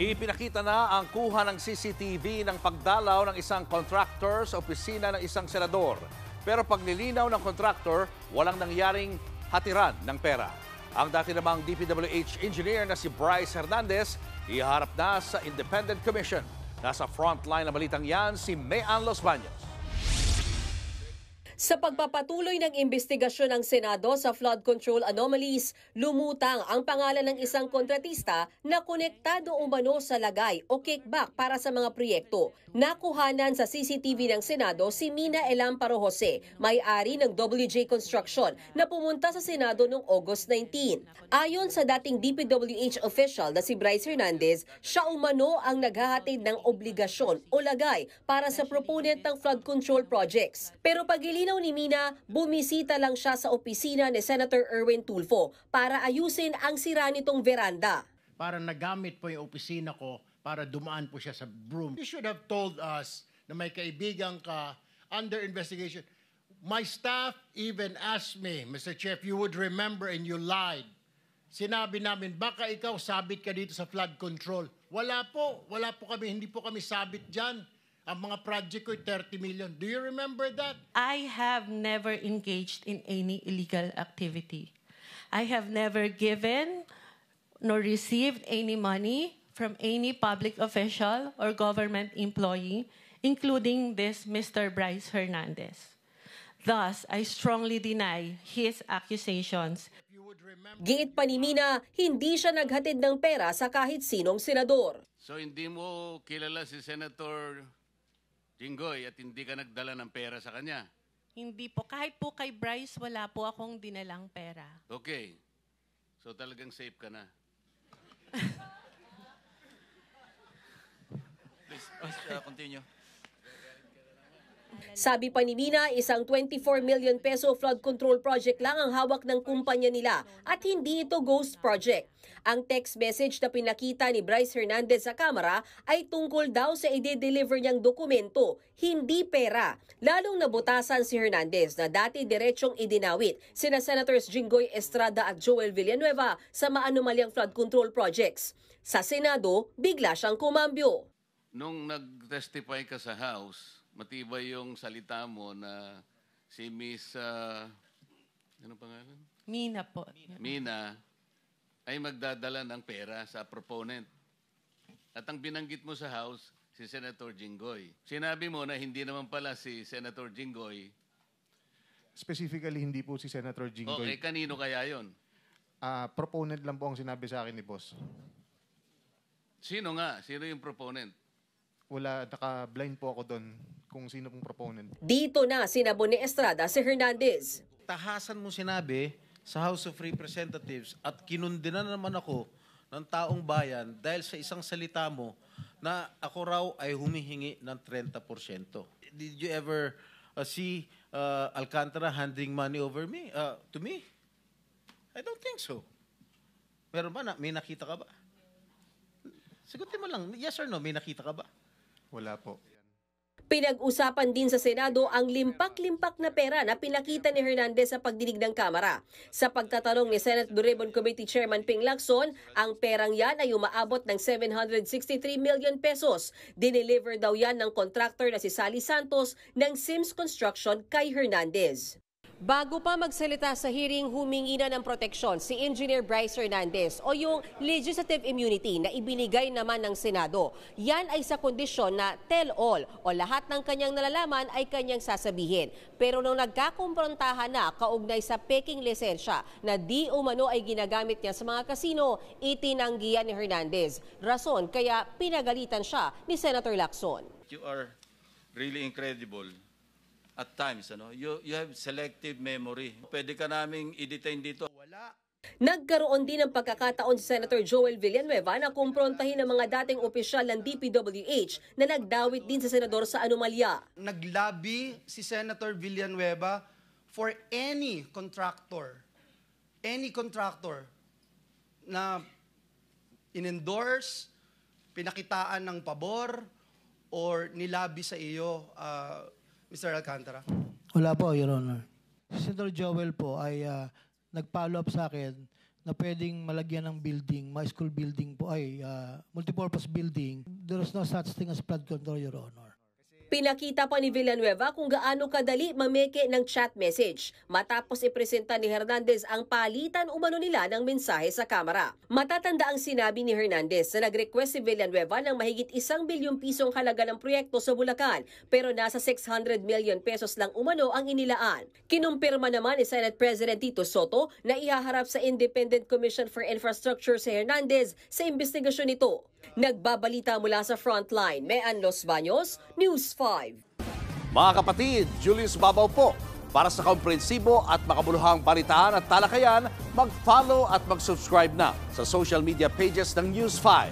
Ipinakita na ang kuha ng CCTV ng pagdalaw ng isang contractor sa opisina ng isang senador. Pero paglilinaw ng contractor, walang nangyaring hatiran ng pera. Ang dati namang DPWH engineer na si Bryce Hernandez, iharap na sa Independent Commission. Nasa frontline na balitang yan si Mayan Los Baños. Sa pagpapatuloy ng investigasyon ng Senado sa flood control anomalies, lumutang ang pangalan ng isang kontratista na konektado umano sa lagay o kickback para sa mga proyekto. Nakuhanan sa CCTV ng Senado si Mina Elamparo Jose, may-ari ng WJ Construction na pumunta sa Senado noong August 19. Ayon sa dating DPWH official na si Bryce Hernandez, siya umano ang naghahatid ng obligasyon o lagay para sa proponent ng flood control projects. Pero pagilinaw ni Mina, bumisita lang siya sa opisina ni Senator Erwin Tulfo para ayusin ang sira nitong veranda. Para nagamit po yung opisina ko para dumaan po siya sa broom. You should have told us na may kaibigan ka under investigation. My staff even asked me, Mr. Chair, if you would remember and you lied. Sinabi namin, baka ikaw sabit ka dito sa flood control. Wala po kami, hindi po kami sabit dyan. Ang mga project ko, 30 million. Do you remember that? I have never engaged in any illegal activity. I have never given nor received any money from any public official or government employee, including this Mr. Bryce Hernandez. Thus, I strongly deny his accusations. Giit pa ni Mina, hindi siya naghatid ng pera sa kahit sinong senador. So hindi mo kilala si Senator Jinggoy at hindi ka nagdala ng pera sa kanya? Hindi po. Kahit po kay Bryce, wala po akong dinalang pera. Okay. So talagang safe ka na. Please, continue. Sabi pa ni Mina, isang 24 million peso flood control project lang ang hawak ng kumpanya nila at hindi ito ghost project. Ang text message na pinakita ni Bryce Hernandez sa kamera ay tungkol daw sa ide-deliver niyang dokumento, hindi pera. Lalong nabutasan si Hernandez na dati diretsong idinawit sina Senators Jinggoy Estrada at Joel Villanueva sa maanumalyang flood control projects. Sa Senado, bigla siyang kumambyo. Nung nag-testify ka sa House, matibay yung salita mo na si Miss, ano pangalan? Mina po. Mina ay magdadala ng pera sa proponent. At ang binanggit mo sa House, si Senator Jinggoy. Sinabi mo na hindi naman pala si Senator Jinggoy. Specifically, hindi po si Senator Jinggoy. Okay, kanino kaya yon? Proponent lang po ang sinabi sa akin ni Boss. Sino nga? Sino yung proponent? Wala, naka-blind po ako doon kung sino pong proponent. Dito na sinabon ni Estrada si Hernandez. Tahasan mo sinabi sa House of Representatives at kinundina naman ako ng taong bayan dahil sa isang salita mo na ako raw ay humihingi ng 30%. Did you ever see Alcantara handing money over me, to me? I don't think so. Meron ba? May nakita ka ba? Sigutin mo lang, yes or no, may nakita ka ba? Wala po. Pinag-usapan din sa Senado ang limpak-limpak na pera na pinakita ni Hernandez sa pagdinig ng Kamara. Sa pagtatanong ni Senate Blue Ribbon Committee Chairman Ping Lacson, ang perang yan ay umaabot ng 763 million pesos. Dineliver daw yan ng contractor na si Sally Santos ng Sims Construction kay Hernandez. Bago pa magsalita sa hearing, humingi na ng proteksyon si Engineer Bryce Hernandez o yung legislative immunity na ibinigay naman ng Senado. Yan ay sa kondisyon na tell-all o lahat ng kanyang nalalaman ay kanyang sasabihin. Pero nung nagkakumprontahan na kaugnay sa peking lisensya na di umano ay ginagamit niya sa mga kasino, itinanggihan ni Hernandez. Rason kaya pinagalitan siya ni Senator Lacson. You are really incredible. At times, you have selective memory. Pwede ka naming i-detain dito. Wala. Nagkaroon din ng pagkakataon si Senator Joel Villanueva na kumprontahin ng mga dating opisyal ng DPWH na nagdawit din sa senador sa anomalya. Naglabi si Senator Villanueva for any contractor na in-endorse, pinakitaan ng pabor, or nilabi sa iyo, Mr. Alcantara? Wala po, Your Honor. Si Senator Joel po ay nag-follow up sa akin na pwedeng malagyan ng building, mga school building po ay multipurpose building. There is no such thing as flood control, Your Honor. Pinakita pa ni Villanueva kung gaano kadali mameke ng chat message matapos ipresenta ni Hernandez ang palitan umano nila ng mensahe sa kamera. Matatanda ang sinabi ni Hernandez na nag-request si Villanueva ng mahigit 1 bilyong pisong halaga ng proyekto sa Bulacan pero nasa 600 million pesos lang umano ang inilaan. Kinumpirma naman ni Senate President Tito Soto na ihaharap sa Independent Commission for Infrastructure si Hernandez sa investigasyon nito. Nagbabalita mula sa Frontline, Mean Los Baños, News 5. Mga kapatid, Julius Babaw po. Para sa komprehensibo at makabuluhang balitaan at talakayan, mag-follow at mag-subscribe na sa social media pages ng News 5.